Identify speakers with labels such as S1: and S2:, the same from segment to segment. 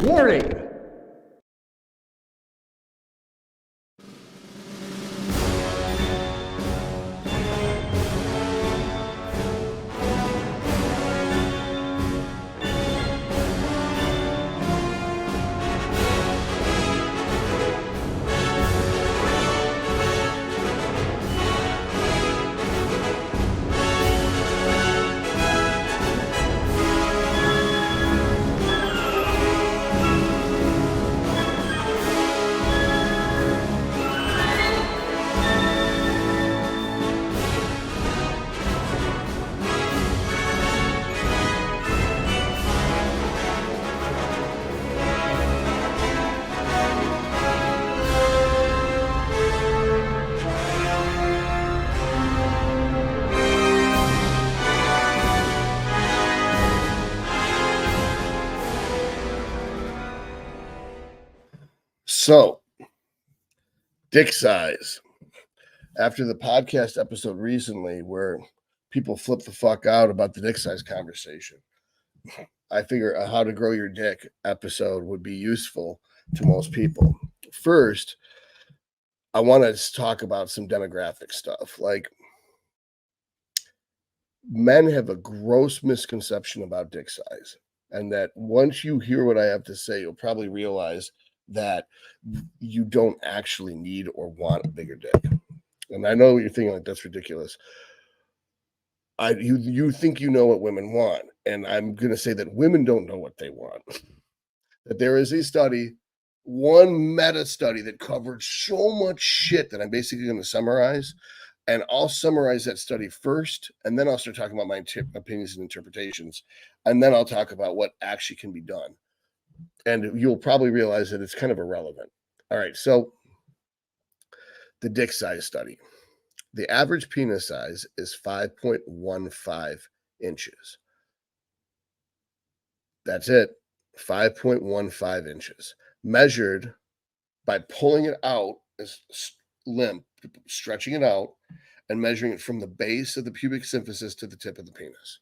S1: Warning!
S2: So, dick size. After the podcast episode recently where people flip the fuck out about the dick size conversation, I figure a how to grow your dick episode would be useful to most people. First, I want to talk about some demographic stuff. Like, men have a gross misconception about dick size. And that once you hear what I have to say, you'll probably realize that you don't actually need or want a bigger dick. And I know you're thinking like that's ridiculous. You think you know what women want, and I'm going to say that women don't know what they want. That there is a study, one meta study that covered so much shit that I'm basically going to summarize, and I'll summarize that study first, and then I'll start talking about my opinions and interpretations, and then I'll talk about what actually can be done. And you'll probably realize that it's kind of irrelevant. All right, so the dick size study. The average penis size is 5.15 inches. That's it, 5.15 inches. Measured by pulling it out as limp, stretching it out, and measuring it from the base of the pubic symphysis to the tip of the penis.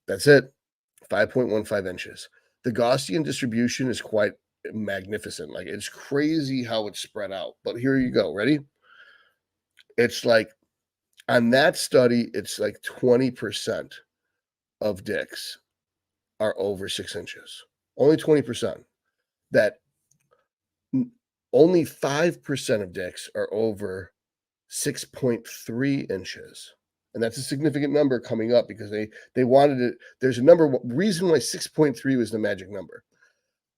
S2: That's it, 5.15 inches. The Gaussian distribution is quite magnificent. Like, it's crazy how it's spread out. But here you go. Ready? It's like, on that study, it's like 20% of dicks are over 6 inches. Only 20%. That only 5% of dicks are over 6.3 inches. And that's a significant number coming up because they wanted it. There's a reason why 6.3 was the magic number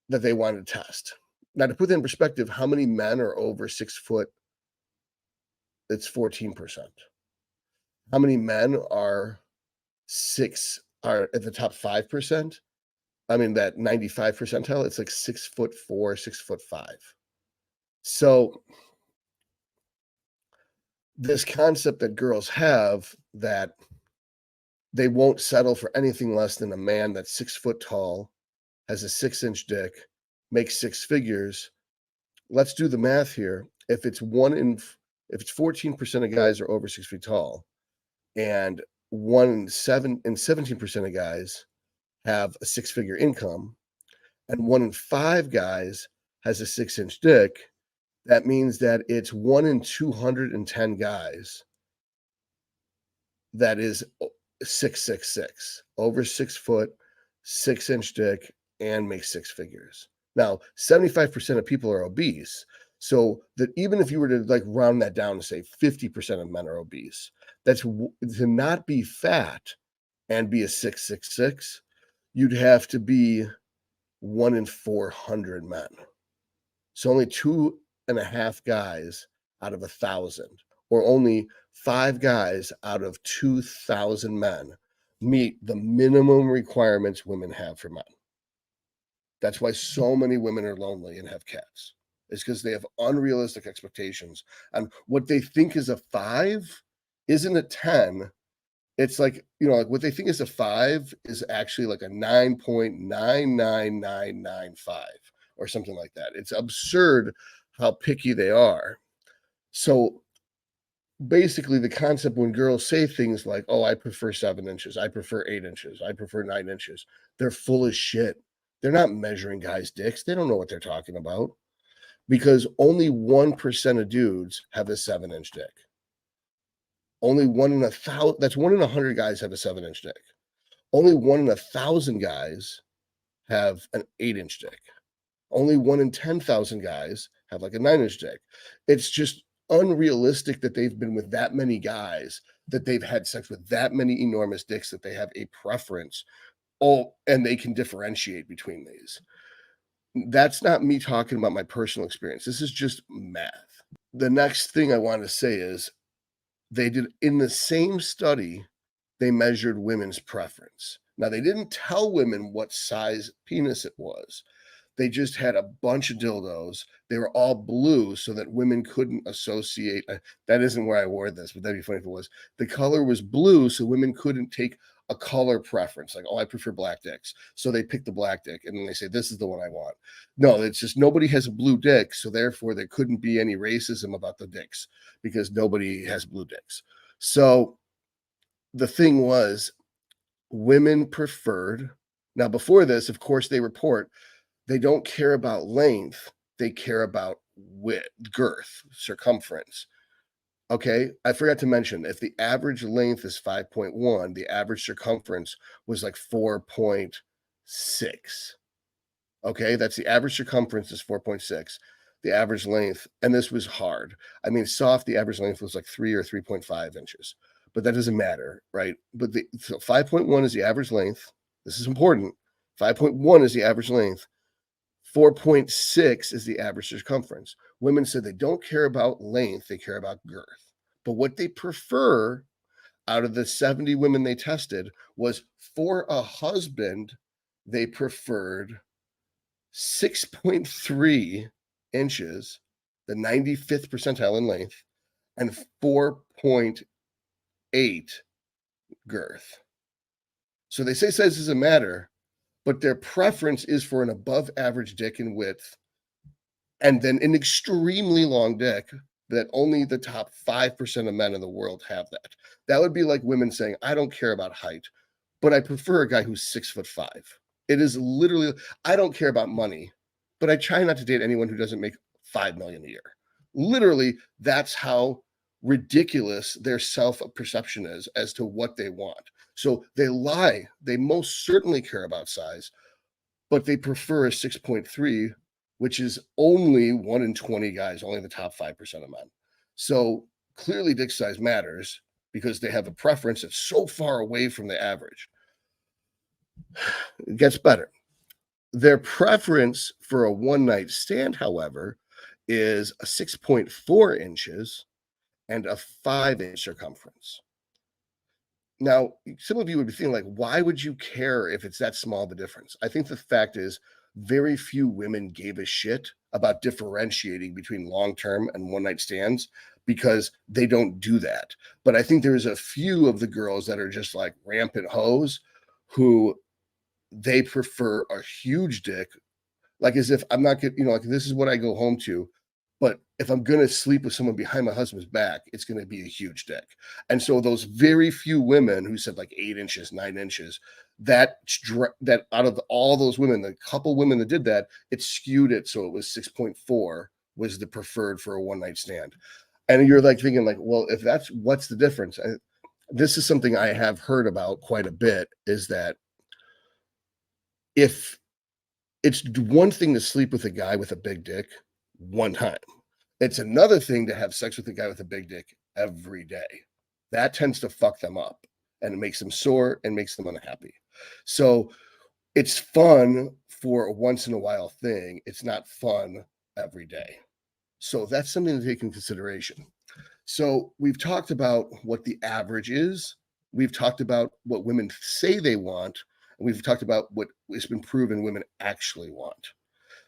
S2: that they wanted to test. Now, to put that in perspective, how many men are over 6 foot? It's 14%. How many men are at the top 5%? I mean, that 95 percentile, it's like 6'4", 6'5". So this concept that girls have that they won't settle for anything less than a man that's 6 foot tall, has a 6-inch dick, makes six figures. Let's do the math here. If it's 14% of guys are over 6 feet tall, and 17% of guys have a 6-figure income, and 1 in 5 guys has a 6-inch dick, that means that it's 1 in 210 guys that is 666, over 6 foot, 6-inch dick, and makes six figures. Now, 75% of people are obese. So that even if you were to like round that down to say 50% of men are obese, that's to not be fat and be a 666, you'd have to be 1 in 400 men. So only 2.5 guys out of 1,000, or only 5 guys out of 2,000 men meet the minimum requirements women have for men. That's why so many women are lonely and have cats. It's because they have unrealistic expectations on what they think is a 5 isn't a 10. It's like, like what they think is a 5 is actually like a 9.99995 or something like that. It's absurd how picky they are. So basically the concept when girls say things like, oh, I prefer 7 inches, I prefer 8 inches, I prefer 9 inches, they're full of shit. They're not measuring guys' dicks. They don't know what they're talking about because only 1% of dudes have a 7-inch dick. Only one in 1,000, that's 1 in 100 guys have a 7-inch dick. Only 1 in 1,000 guys have an 8-inch dick. Only 1 in 10,000 guys have like a 9-inch dick. It's just unrealistic that they've been with that many guys, that they've had sex with that many enormous dicks, that they have a preference. Oh, and they can differentiate between these. That's not me talking about my personal experience. This is just math. The next thing I want to say is they did in the same study, they measured women's preference. Now, they didn't tell women what size penis it was. They just had a bunch of dildos. They were all blue so that women couldn't associate. That isn't where I wore this, but that'd be funny if it was. The color was blue so women couldn't take a color preference, like, oh, I prefer black dicks. So they pick the black dick and then they say, this is the one I want. No, it's just nobody has a blue dick. So therefore, there couldn't be any racism about the dicks because nobody has blue dicks. So the thing was, women preferred. Now, before this, of course, they report they don't care about length, they care about width, girth, circumference. Okay, I forgot to mention if the average length is 5.1, the average circumference was like 4.6. Okay, that's the average circumference is 4.6. The average length, and this was hard. I mean, soft, the average length was like 3 or 3.5 inches, but that doesn't matter, right? But so 5.1 is the average length. This is important. 5.1 is the average length. 4.6 is the average circumference. Women said they don't care about length, they care about girth. But what they prefer out of the 70 women they tested was for a husband, they preferred 6.3 inches, the 95th percentile in length, and 4.8 girth. So they say size doesn't matter, but their preference is for an above average dick in width and then an extremely long dick that only the top 5% of men in the world have that. That would be like women saying, I don't care about height, but I prefer a guy who's 6'5". It is literally, I don't care about money, but I try not to date anyone who doesn't make 5 million a year. Literally, that's how ridiculous their self perception is as to what they want. So they lie. They most certainly care about size, but they prefer a 6.3, which is only 1 in 20 guys, only the top 5% of men. So clearly, dick size matters because they have a preference that's so far away from the average. It gets better. Their preference for a one night stand, however, is a 6.4 inches and a 5-inch circumference. Now, some of you would be thinking, like, why would you care if it's that small of a difference? I think the fact is, very few women gave a shit about differentiating between long term and one night stands because they don't do that. But I think there's a few of the girls that are just like rampant hoes who they prefer a huge dick, like as if I'm not getting, like this is what I go home to. But if I'm going to sleep with someone behind my husband's back, it's going to be a huge dick. And so those very few women who said like 8 inches, 9 inches, that out of all those women, the couple women that did that, it skewed it. So it was 6.4 was the preferred for a one night stand. And you're like thinking like, well, if that's what's the difference? This is something I have heard about quite a bit is that if it's one thing to sleep with a guy with a big dick one time. It's another thing to have sex with a guy with a big dick every day. That tends to fuck them up and it makes them sore and makes them unhappy. So it's fun for a once in a while thing. It's not fun every day. So that's something to take in consideration. So we've talked about what the average is. We've talked about what women say they want. And we've talked about what has been proven women actually want.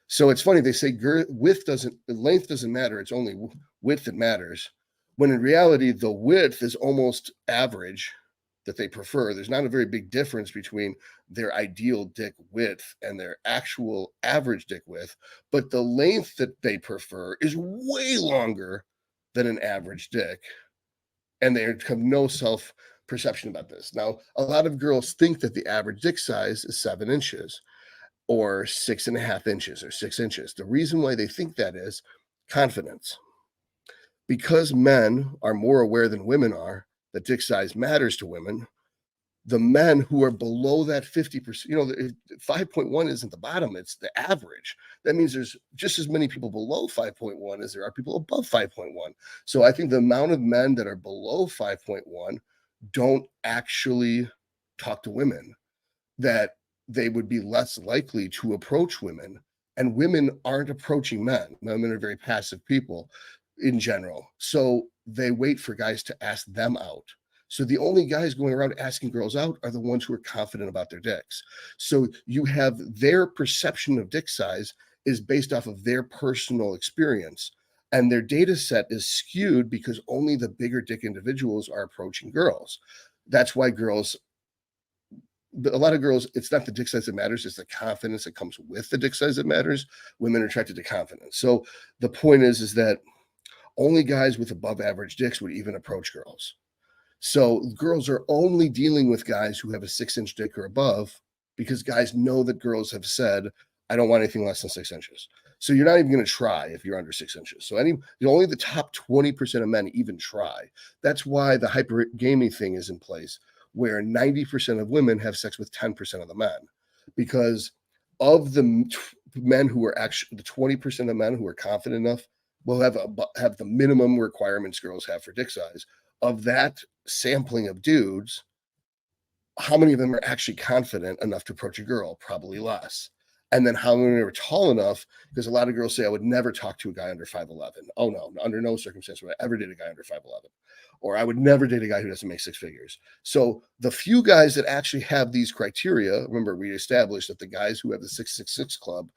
S2: So it's funny, they say length doesn't matter. It's only width that matters. When in reality, the width is almost average that they prefer. There's not a very big difference between their ideal dick width and their actual average dick width, but the length that they prefer is way longer than an average dick. And they have no self perception about this. Now, a lot of girls think that the average dick size is 7 inches. or 6.5 inches or 6 inches. The reason why they think that is confidence. Because men are more aware than women are that dick size matters to women, the men who are below that 50%, 5.1 isn't the bottom, it's the average. That means there's just as many people below 5.1 as there are people above 5.1. So I think the amount of men that are below 5.1 don't actually talk to women, that they would be less likely to approach women. And women aren't approaching men. Women are very passive people in general. So they wait for guys to ask them out. So the only guys going around asking girls out are the ones who are confident about their dicks. So you have their perception of dick size is based off of their personal experience. And their data set is skewed because only the bigger dick individuals are approaching girls. That's why a lot of girls, it's not the dick size that matters, it's the confidence that comes with the dick size that matters. Women are attracted to confidence. So the point is that only guys with above average dicks would even approach girls. So girls are only dealing with guys who have a 6-inch dick or above because guys know that girls have said, I don't want anything less than 6 inches. So you're not even going to try if you're under 6 inches. So only the top 20% of men even try. That's why the hypergamy thing is in place, where 90% of women have sex with 10% of the men, because of the men who are actually the 20% of men who are confident enough will have the minimum requirements girls have for dick size. Of that sampling of dudes, how many of them are actually confident enough to approach a girl? Probably less. And then how many are tall enough? Because a lot of girls say, I would never talk to a guy under 5'11. Oh, no, under no circumstance would I ever date a guy under 5'11. Or I would never date a guy who doesn't make six figures. So the few guys that actually have these criteria, remember, we established that the guys who have the 666 club,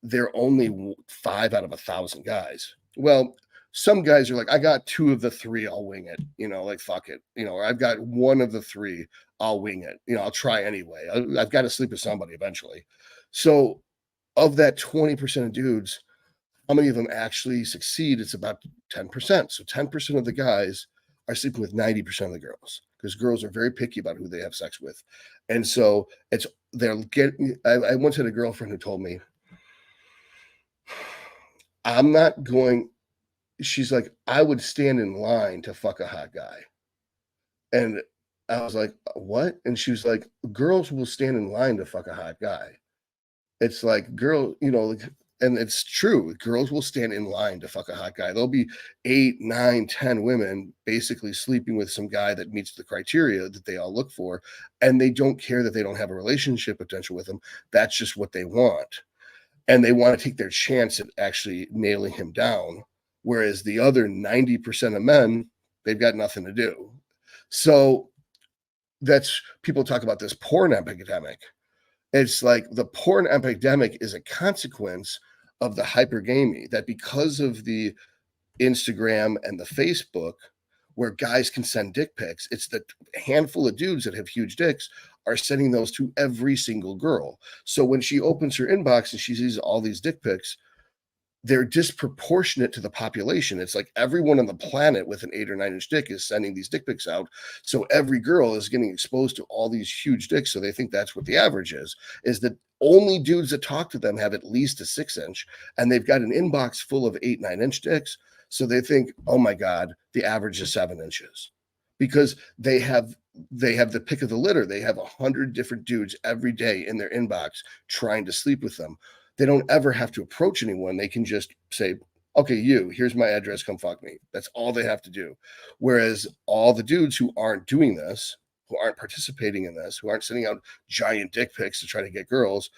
S2: they're only 5 out of 1,000 guys. Well, some guys are like, I got 2 of the 3, I'll wing it, like fuck it, or I've got 1 of the 3, I'll wing it, I'll try anyway. I've got to sleep with somebody eventually. So of that 20% of dudes, how many of them actually succeed? It's about 10%. So 10% of the guys are sleeping with 90% of the girls, because girls are very picky about who they have sex with. And so I once had a girlfriend who told me, I'm not going, she's like, I would stand in line to fuck a hot guy. And I was like, what? And she was like, girls will stand in line to fuck a hot guy. It's like and it's true. Girls will stand in line to fuck a hot guy. There'll be 8, 9, 10 women basically sleeping with some guy that meets the criteria that they all look for. And they don't care that they don't have a relationship potential with him. That's just what they want. And they want to take their chance at actually nailing him down. Whereas the other 90% of men, they've got nothing to do. So that's, people talk about this porn epidemic. It's like the porn epidemic is a consequence of the hypergamy, that because of the Instagram and the Facebook, where guys can send dick pics, it's the handful of dudes that have huge dicks are sending those to every single girl. So when she opens her inbox and she sees all these dick pics, they're disproportionate to the population. It's like everyone on the planet with an 8 or 9 inch dick is sending these dick pics out. So every girl is getting exposed to all these huge dicks. So they think that's what the average is that only dudes that talk to them have at least a 6-inch, and they've got an inbox full of 8, 9 inch dicks. So they think, oh my God, the average is 7 inches, because they have the pick of the litter. They have 100 different dudes every day in their inbox trying to sleep with them. They don't ever have to approach anyone. They can just say, okay, here's my address, come fuck me. That's all they have to do. Whereas all the dudes who aren't doing this, who aren't participating in this, who aren't sending out giant dick pics to try to get girls,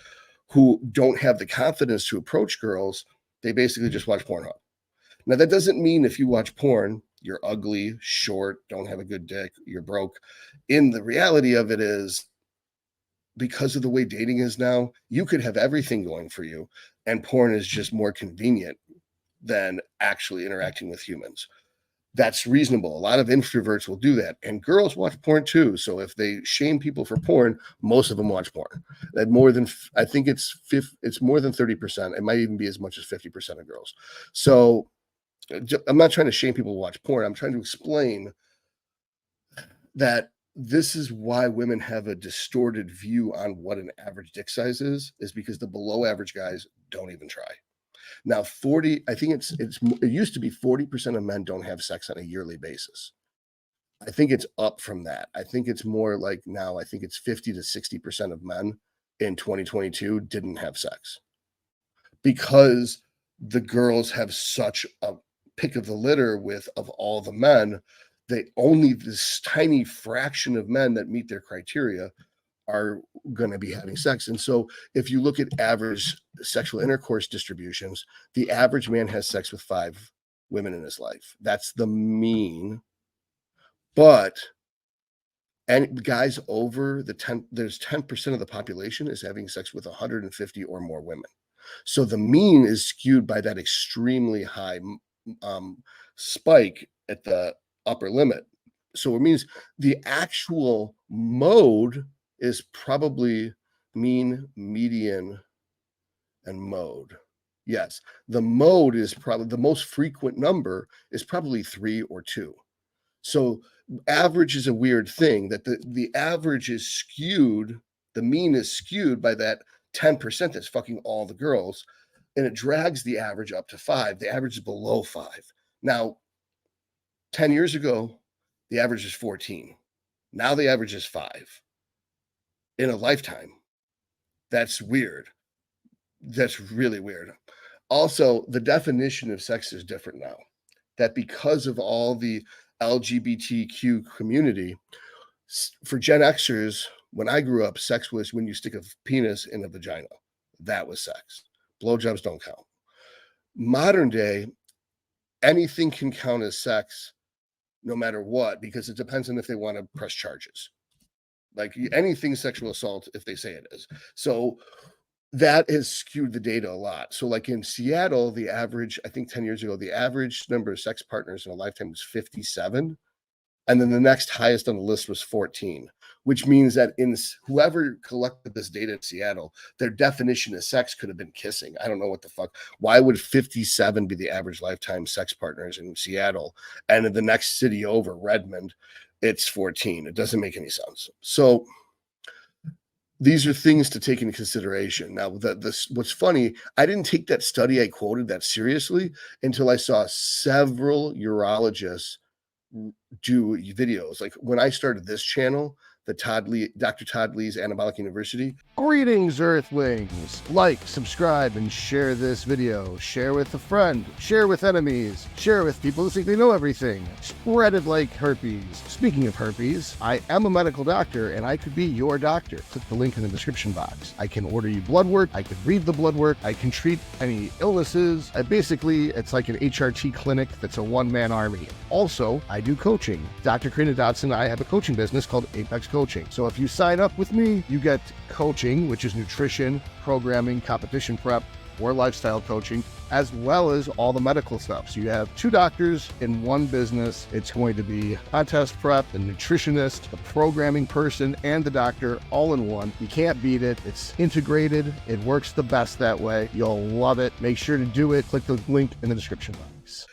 S2: who don't have the confidence to approach girls, they basically just watch Pornhub. Now, that doesn't mean if you watch porn, you're ugly, short, don't have a good dick, you're broke. In the reality of it is, because of the way dating is now, you could have everything going for you, and porn is just more convenient than actually interacting with humans. That's reasonable. A lot of introverts will do that, and girls watch porn too. So if they shame people for porn, most of them watch porn. That I think it's more than 30%. It might even be as much as 50% of girls. So I'm not trying to shame people who watch porn. I'm trying to explain that this is why women have a distorted view on what an average dick size is because the below average guys don't even try. Now, 40, I think it used to be 40% of men don't have sex on a yearly basis. I think it's up from that. I think it's more like now, I think it's 50 to 60% of men in 2022 didn't have sex because the girls have such a pick of the litter with of all the men. They only this tiny fraction of men that meet their criteria are going to be having sex. And so if you look at average sexual intercourse distributions, the average man has sex with 5 women in his life. That's the mean. But and guys over the 10, there's 10% of the population is having sex with 150 or more women. So the mean is skewed by that extremely high spike at the upper limit. So it means the actual mode is probably mean, median, and mode. Yes, the mode is probably the most frequent number is probably 3 or 2. So average is a weird thing that the average is skewed, the mean is skewed by that 10% that's fucking all the girls, and it drags the average up to 5. The average is below 5. Now, 10 years ago, the average is 14. Now the average is 5 in a lifetime. That's weird. That's really weird. Also, the definition of sex is different now. That because of all the LGBTQ community, for Gen Xers, when I grew up, sex was when you stick a penis in a vagina. That was sex. Blowjobs don't count. Modern day, anything can count as sex no matter what, because it depends on if they want to press charges. Like anything sexual assault, if they say it is. So that has skewed the data a lot. So, like in Seattle, the average, I think 10 years ago, the average number of sex partners in a lifetime was 57. And then the next highest on the list was 14, which means that in whoever collected this data in Seattle, their definition of sex could have been kissing. I don't know what the fuck. Why would 57 be the average lifetime sex partners in Seattle? And in the next city over, Redmond, it's 14. It doesn't make any sense. So these are things to take into consideration. Now, what's funny, I didn't take that study I quoted that seriously until I saw several urologists do videos. Like when I started this channel, the Dr. Todd Lee's Anabolic University.
S1: Greetings, Earthlings! Like, subscribe, and share this video. Share with a friend. Share with enemies. Share with people who think they know everything. Spread it like herpes. Speaking of herpes, I am a medical doctor, and I could be your doctor. Click the link in the description box. I can order you blood work. I can read the blood work. I can treat any illnesses. Basically, it's like an HRT clinic that's a one-man army. Also, I do coaching. Dr. Karina Dodson and I have a coaching business called Apex Coaching. So if you sign up with me, you get coaching, which is nutrition, programming, competition prep, or lifestyle coaching, as well as all the medical stuff. So you have 2 doctors in one business. It's going to be contest prep, the nutritionist, the programming person, and the doctor all in one. You can't beat it. It's integrated. It works the best that way. You'll love it. Make sure to do it. Click the link in the description box.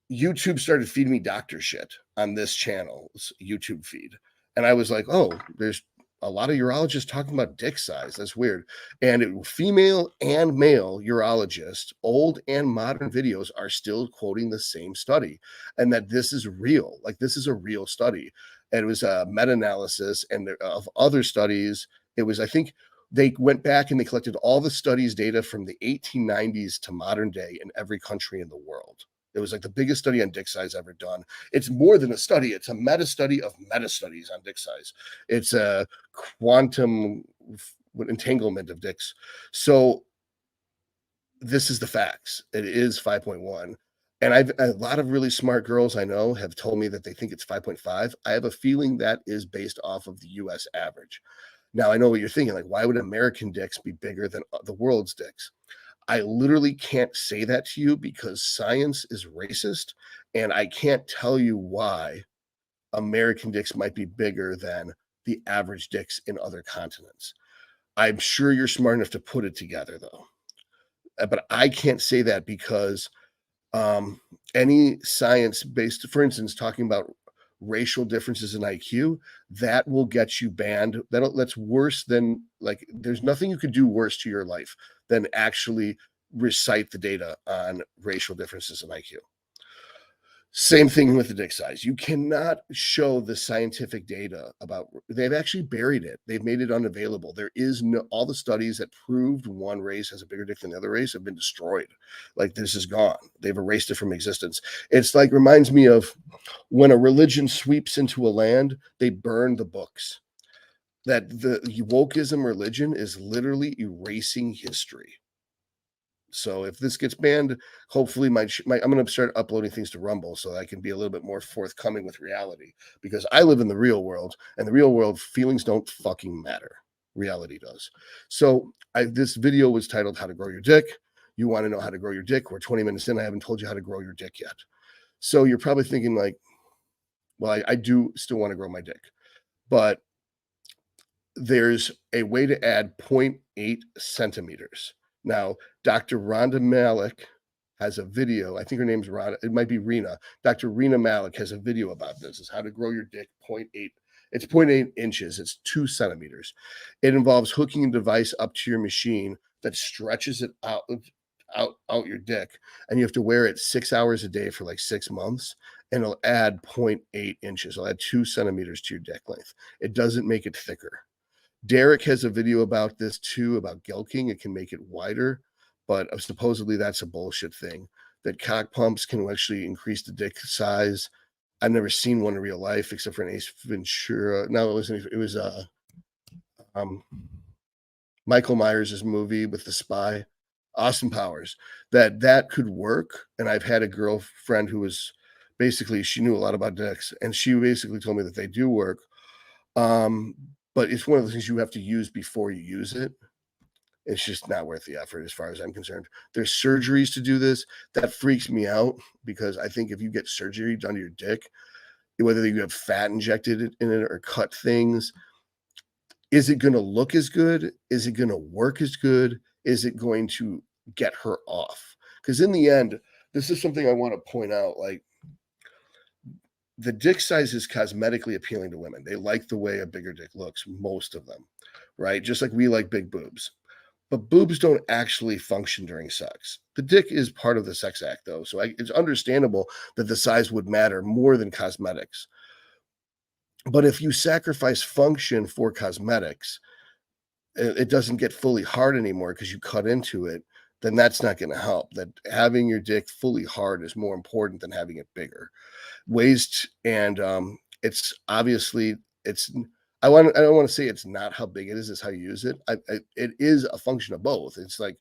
S2: YouTube started feeding me doctor shit on this channel's YouTube feed. And I was like, oh, there's a lot of urologists talking about dick size. That's weird. And female and male urologists, old and modern videos are still quoting the same study and that this is real. Like this is a real study. And it was a meta-analysis and of other studies. It was, I think they went back and they collected all the studies data from the 1890s to modern day in every country in the world. It was like the biggest study on dick size ever done. It's more than a study. It's a meta study of meta studies on dick size. It's a quantum entanglement of dicks. So this is the facts. It is 5.1. And a lot of really smart girls I know have told me that they think it's 5.5. I have a feeling that is based off of the US average. Now I know what you're thinking, like, why would American dicks be bigger than the world's dicks? I literally can't say that to you because science is racist, and I can't tell you why American dicks might be bigger than the average dicks in other continents. I'm sure you're smart enough to put it together, though. But I can't say that because any science based, for instance, talking about racial differences in IQ, that will get you banned. That's worse than, like, there's nothing you could do worse to your life than actually recite the data on racial differences in IQ. Same thing with the dick size. You cannot show the scientific data about, they've actually buried it. They've made it unavailable. There is no, all the studies that proved one race has a bigger dick than the other race have been destroyed. Like, this is gone. They've erased it from existence. It's like, reminds me of when a religion sweeps into a land, they burn the books. That the wokeism religion is literally erasing history. So if this gets banned, hopefully I'm going to start uploading things to Rumble so I can be a little bit more forthcoming with reality, because I live in the real world, and the real world, feelings don't fucking matter. Reality does. So this video was titled "How to Grow Your Dick." You want to know how to grow your dick? We're 20 minutes in. I haven't told you how to grow your dick yet. So you're probably thinking like, well, I do still want to grow my dick, but there's a way to add 0.8 centimeters. Now, Dr. Rhonda Malik has a video. I think her name's Rhonda. It might be Rena. Dr. Rena Malik has a video about this. It's how to grow your dick 0.8. It's 0.8 inches. It's 2 centimeters. It involves hooking a device up to your machine that stretches it out your dick, and you have to wear it 6 hours a day for like 6 months, and it'll add 0.8 inches. It'll add 2 centimeters to your dick length. It doesn't make it thicker. Derek has a video about this too, about gelking. It can make it wider, but supposedly that's a bullshit thing, that cock pumps can actually increase the dick size. I've never seen one in real life except for an Ace Ventura. No, it was Michael Myers' movie with the spy, Austin Powers, that could work. And I've had a girlfriend who was basically, she knew a lot about dicks, and she basically told me that they do work. But it's one of the things you have to use before you use it. It's just not worth the effort as far as I'm concerned. There's surgeries to do this. That freaks me out, because I think if you get surgery done to your dick, whether you have fat injected in it or cut things, is it going to look as good? Is it going to work as good? Is it going to get her off? Because in the end, this is something I want to point out. Like, the dick size is cosmetically appealing to women. They like the way a bigger dick looks, most of them, right? Just like we like big boobs. But boobs don't actually function during sex. The dick is part of the sex act, though. So it's understandable that the size would matter more than cosmetics. But if you sacrifice function for cosmetics, it doesn't get fully hard anymore because you cut into it, then that's not going to help. That having your dick fully hard is more important than having it bigger. It's obviously, I don't want to say it's not how big it is, it's how you use it. It is a function of both. It's like,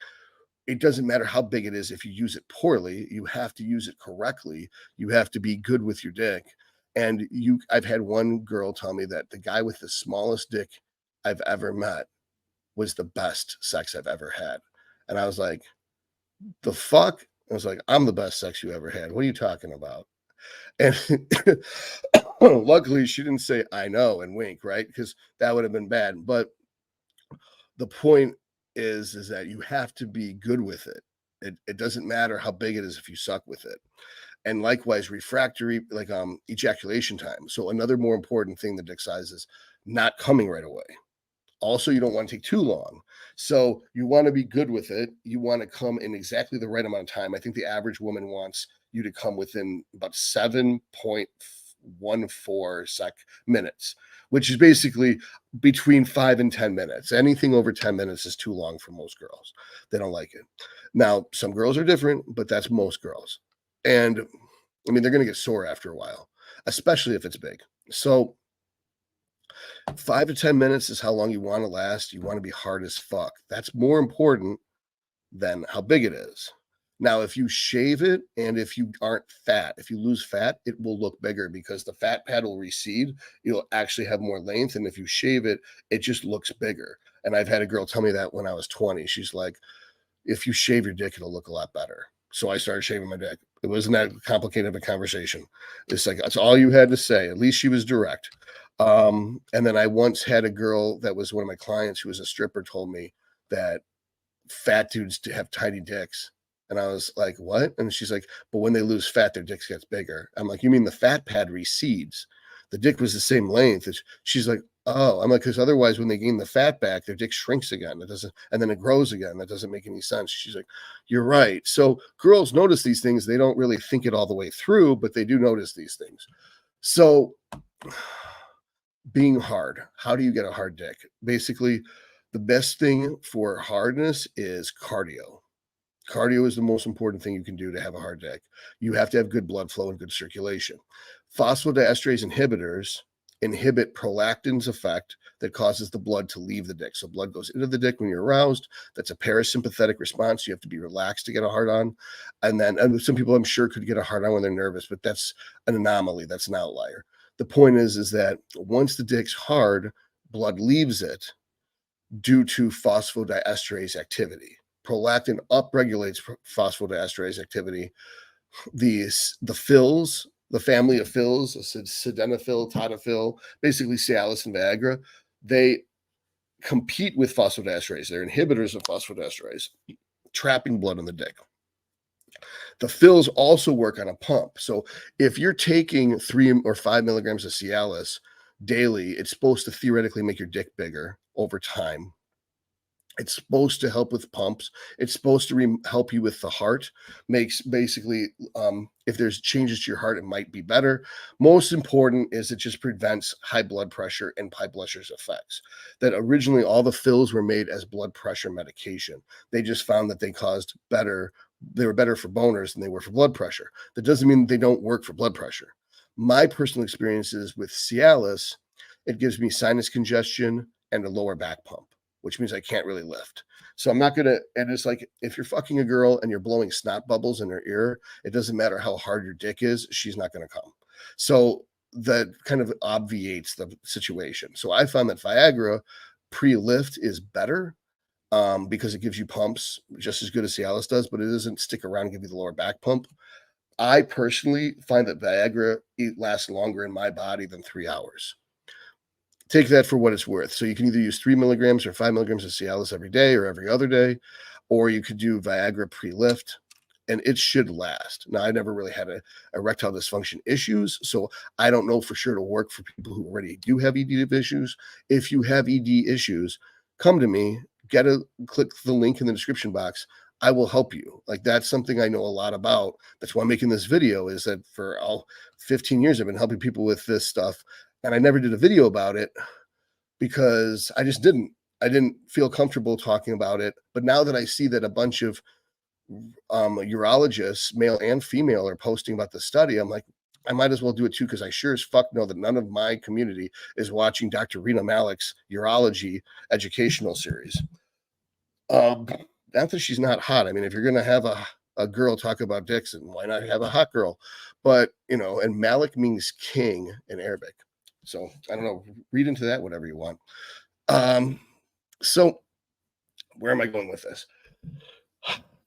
S2: it doesn't matter how big it is if you use it poorly. You have to use it correctly. You have to be good with your dick. And I've had one girl tell me that the guy with the smallest dick I've ever met was the best sex I've ever had. And I was like, the fuck? I was like, I'm the best sex you ever had. What are you talking about? And luckily she didn't say I know and wink, right? Because that would have been bad. But the point is that you have to be good with it. It doesn't matter how big it is if you suck with it. And likewise, refractory, like ejaculation time. So another more important thing, the dick size, is not coming right away. Also, you don't want to take too long. So you want to be good with it. You want to come in exactly the right amount of time. I think the average woman wants you to come within about 7.14 minutes, which is basically between 5 and 10 minutes. Anything over 10 minutes is too long for most girls. They don't like it. Now, some girls are different, but that's most girls. And I mean, they're going to get sore after a while, especially if it's big. So 5 to 10 minutes is how long you want to last. You want to be hard as fuck. That's more important than how big it is. Now, if you shave it and if you aren't fat, if you lose fat, it will look bigger because the fat pad will recede. You'll actually have more length. And if you shave it, it just looks bigger. And I've had a girl tell me that when I was 20. She's like, if you shave your dick, it'll look a lot better. So I started shaving my dick. It wasn't that complicated of a conversation. It's like, that's all you had to say. At least she was direct. And then I once had a girl that was one of my clients who was a stripper told me that fat dudes have tiny dicks. And I was like, what? And she's like, but when they lose fat, their dicks gets bigger. I'm like, you mean the fat pad recedes? The dick was the same length. She's like, oh, I'm like, because otherwise when they gain the fat back, their dick shrinks again. It doesn't, and then it grows again. That doesn't make any sense. She's like, you're right. So girls notice these things. They don't really think it all the way through, but they do notice these things. So being hard, how do you get a hard dick? Basically, the best thing for hardness is cardio. Cardio is the most important thing you can do to have a hard dick. You have to have good blood flow and good circulation. Phosphodiesterase inhibitors inhibit prolactin's effect that causes the blood to leave the dick. So blood goes into the dick when you're aroused. That's a parasympathetic response. You have to be relaxed to get a hard on. And some people I'm sure could get a hard on when they're nervous, but that's an anomaly. That's an outlier. The point is that once the dick's hard, blood leaves it due to phosphodiesterase activity. Prolactin upregulates phosphodiesterase activity. The fills, the family of fills, sildenafil, tadalafil, basically Cialis and Viagra, they compete with phosphodiesterase. They're inhibitors of phosphodiesterase, trapping blood in the dick. The fills also work on a pump. So if you're taking 3 or 5 milligrams of Cialis daily, it's supposed to theoretically make your dick bigger over time. It's supposed to help with pumps. It's supposed to help you with the heart. Makes basically, if there's changes to your heart, it might be better. Most important is it just prevents high blood pressure and high blood pressure's effects. That originally all the fills were made as blood pressure medication. They just found that they were better for boners than they were for blood pressure. That doesn't mean they don't work for blood pressure. My personal experiences with Cialis, it gives me sinus congestion and a lower back pump, which means I can't really lift. So I'm not going to, and it's like, if you're fucking a girl and you're blowing snot bubbles in her ear, it doesn't matter how hard your dick is, she's not going to come. So that kind of obviates the situation. So I found that Viagra pre-lift is better because it gives you pumps just as good as Cialis does, but it doesn't stick around and give you the lower back pump. I personally find that Viagra lasts longer in my body than 3 hours. Take that for what it's worth. So you can either use 3 milligrams or 5 milligrams of Cialis every day or every other day, or you could do Viagra pre-lift, and it should last. Now, I never really had erectile dysfunction issues, so I don't know for sure to work for people who already do have ED issues. If you have ED issues, come to me, click the link in the description box. I will help you. Like, that's something I know a lot about. That's why I'm making this video, is that for all 15 years, I've been helping people with this stuff. And I never did a video about it because I didn't feel comfortable talking about it. But now that I see that a bunch of urologists, male and female, are posting about the study, I'm like, I might as well do it too, because I sure as fuck know that none of my community is watching Dr. Rena Malick's urology educational series. Not that she's not hot. I mean, if you're going to have a girl talk about dicks, and why not have a hot girl? But, and Malik means king in Arabic. So I don't know, read into that whatever you want. So where am I going with this?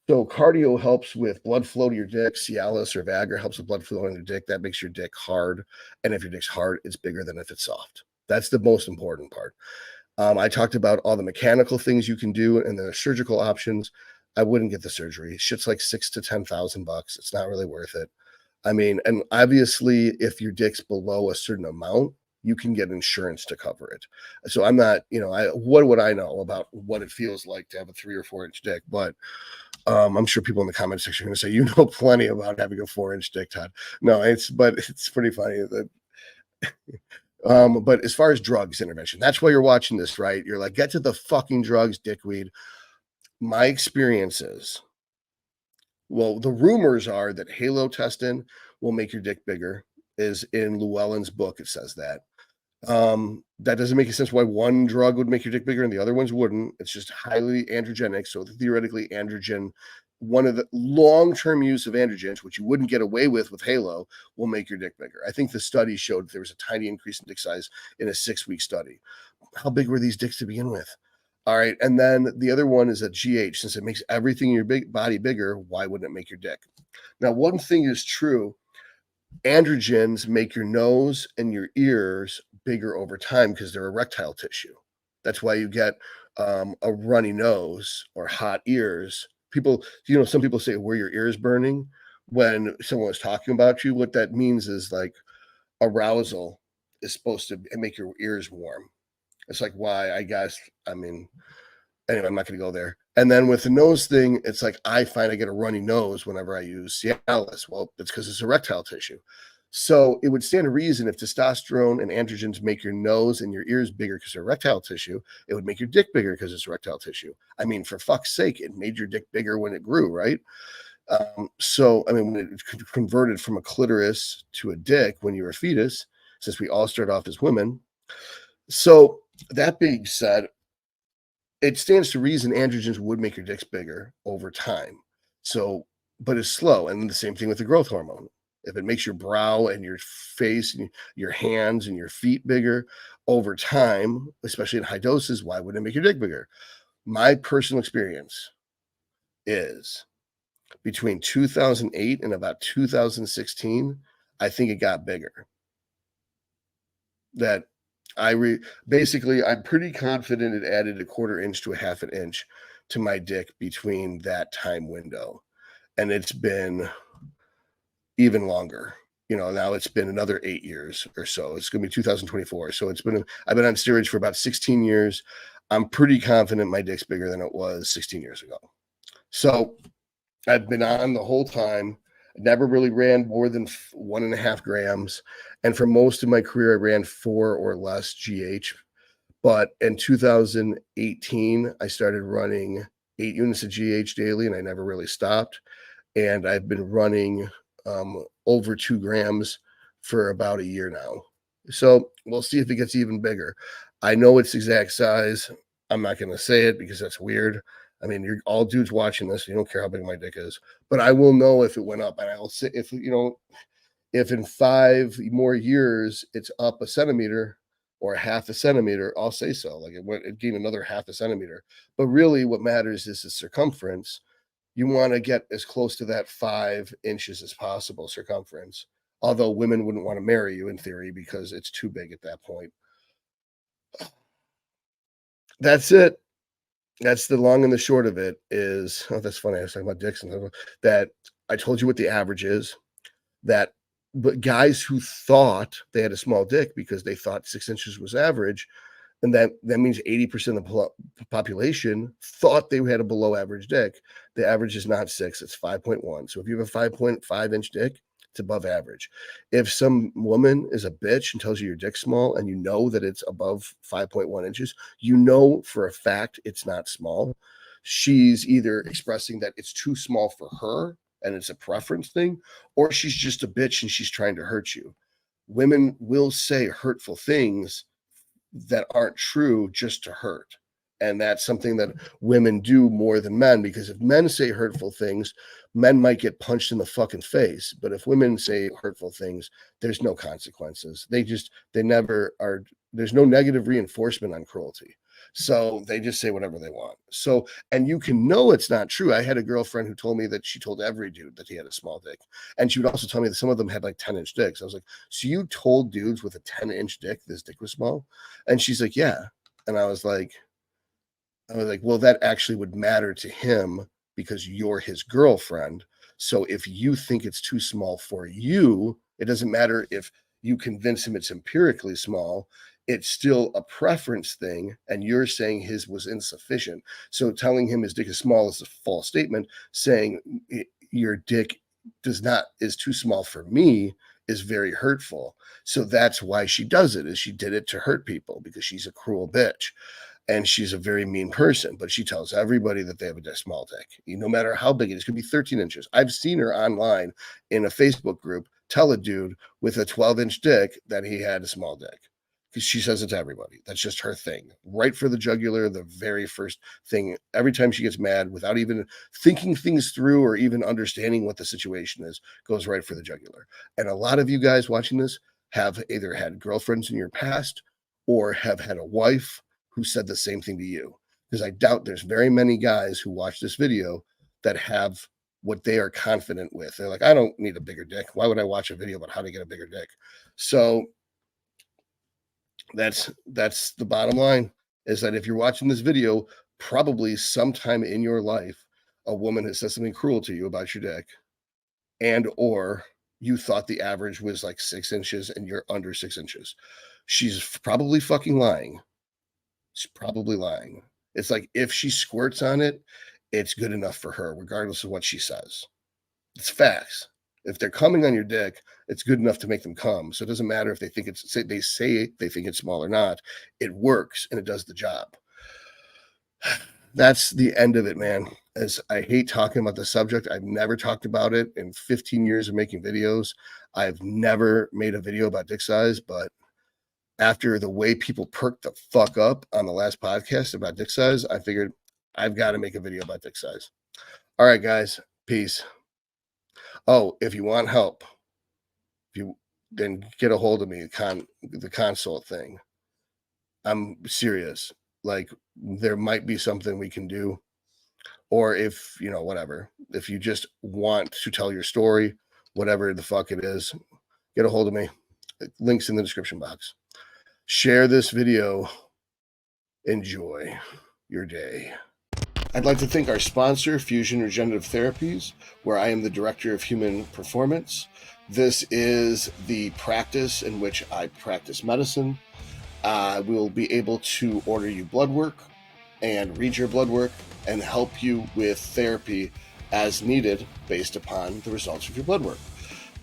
S2: So cardio helps with blood flow to your dick. Cialis or Viagra helps with blood flow in your dick. That makes your dick hard. And if your dick's hard, it's bigger than if it's soft. That's the most important part. I talked about all the mechanical things you can do and the surgical options. I wouldn't get the surgery. Shit's like $6,000 to $10,000. It's not really worth it. I mean, and obviously if your dick's below a certain amount, you can get insurance to cover it. So I'm not, what would I know about what it feels like to have a 3 or 4 inch dick? But I'm sure people in the comment section are going to say, you know plenty about having a 4-inch dick, Todd. No, it's pretty funny that. But as far as drugs intervention, that's why you're watching this, right? You're like, get to the fucking drugs, dickweed. My experiences, well, the rumors are that halo testing will make your dick bigger. Is in Llewellyn's book, it says that. That doesn't make any sense why one drug would make your dick bigger and the other ones wouldn't. It's just highly androgenic. So theoretically, androgen, one of the long-term use of androgens, which you wouldn't get away with Halo, will make your dick bigger. I think the study showed there was a tiny increase in dick size in a 6-week study. How big were these dicks to begin with? All right. And then the other one is a GH. Since it makes everything in your body bigger, why wouldn't it make your dick? Now, one thing is true. Androgens make your nose and your ears bigger over time because they're erectile tissue. That's why you get a runny nose or hot ears. People, some people say, were your ears burning when someone was talking about you? What that means is like arousal is supposed to make your ears warm. It's like, why? I guess, I mean, anyway, I'm not going to go there. And then with the nose thing, it's like I find I get a runny nose whenever I use Cialis. Well, it's because it's erectile tissue. So it would stand to reason if testosterone and androgens make your nose and your ears bigger because they're erectile tissue, it would make your dick bigger because it's erectile tissue. I mean, for fuck's sake, it made your dick bigger when it grew, right? So, I mean, when it converted from a clitoris to a dick when you were a fetus, since we all start off as women. So, that being said, it stands to reason androgens would make your dicks bigger over time. So, but it's slow. And the same thing with the growth hormone. If it makes your brow and your face and your hands and your feet bigger over time, especially in high doses, why wouldn't it make your dick bigger? My personal experience is between 2008 and about 2016, I think it got bigger. That basically, I'm pretty confident it added a quarter inch to a half an inch to my dick between that time window. And it's been even longer. You know, now it's been another 8 years or so. It's going to be 2024. So I've been on steroids for about 16 years. I'm pretty confident my dick's bigger than it was 16 years ago. So I've been on the whole time. Never really ran more than 1.5 grams. And for most of my career, I ran 4 or less GH. But in 2018, I started running 8 units of GH daily, and I never really stopped. And I've been running over 2 grams for about a year now. So we'll see if it gets even bigger. I know its exact size. I'm not going to say it because that's weird. I mean, you're all dudes watching this. You don't care how big my dick is, but I will know if it went up. And I'll say, if in 5 more years it's up a centimeter or 1/2 centimeter, I'll say so. Like it gained another 1/2 centimeter. But really, what matters is the circumference. You want to get as close to that 5 inches as possible circumference. Although women wouldn't want to marry you in theory because it's too big at that point. That's it. That's the long and the short of it is, oh, that's funny. I was talking about dicks and that I told you what the average is. But guys who thought they had a small dick because they thought 6 inches was average, and that means 80% of the population thought they had a below average dick. The average is not 6, it's 5.1. So if you have a 5.5 inch dick, it's above average. If some woman is a bitch and tells you your dick's small and you know that it's above 5.1 inches, you know for a fact it's not small. She's either expressing that it's too small for her and it's a preference thing, or she's just a bitch and she's trying to hurt you. Women will say hurtful things that aren't true just to hurt. And that's something that women do more than men, because if men say hurtful things, men might get punched in the fucking face. But if women say hurtful things, there's no consequences. They never are. There's no negative reinforcement on cruelty. So they just say whatever they want. So, and you can know it's not true. I had a girlfriend who told me that she told every dude that he had a small dick. And she would also tell me that some of them had like 10-inch dicks. I was like, so you told dudes with a 10-inch dick this dick was small? And she's like, yeah. And I was like, well, that actually would matter to him because you're his girlfriend. So if you think it's too small for you, it doesn't matter if you convince him it's empirically small. It's still a preference thing, and you're saying his was insufficient. So telling him his dick is small is a false statement. Saying your dick is too small for me is very hurtful. So that's why she does it, is she did it to hurt people because she's a cruel bitch. And she's a very mean person, but she tells everybody that they have a small dick, no matter how big it is. It could be 13 inches. I've seen her online in a Facebook group tell a dude with a 12-inch dick that he had a small dick, because she says it to everybody. That's just her thing. Right for the jugular, the very first thing. Every time she gets mad, without even thinking things through or even understanding what the situation is, goes right for the jugular. And a lot of you guys watching this have either had girlfriends in your past or have had a wife who said the same thing to you. Because I doubt there's very many guys who watch this video that have what they are confident with. They're like, I don't need a bigger dick. Why would I watch a video about how to get a bigger dick? So that's the bottom line, is that if you're watching this video, probably sometime in your life, a woman has said something cruel to you about your dick, and or you thought the average was like 6 inches and you're under 6 inches. She's probably fucking lying. She's probably lying. It's like if she squirts on it, it's good enough for her, regardless of what she says. It's facts. If they're coming on your dick, it's good enough to make them come. So it doesn't matter if they think it's they say they think it's small or not. It works and it does the job. That's the end of it, man. As I hate talking about the subject, I've never talked about it in 15 years of making videos. I've never made a video about dick size, but after the way people perked the fuck up on the last podcast about dick size, I figured I've got to make a video about dick size. All right, guys. Peace. Oh, if you want help, then get a hold of me, the consult thing. I'm serious. Like, there might be something we can do. Or if, whatever. If you just want to tell your story, whatever the fuck it is, get a hold of me. Links in the description box. Share this video. Enjoy your day. I'd like to thank our sponsor, Fusion Regenerative Therapies, where I am the Director of Human Performance. This is the practice in which I practice medicine. We'll be able to order you blood work and read your blood work and help you with therapy as needed based upon the results of your blood work.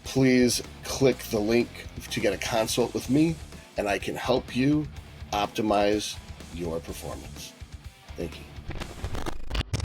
S2: Please click the link to get a consult with me, and I can help you optimize your performance. Thank you.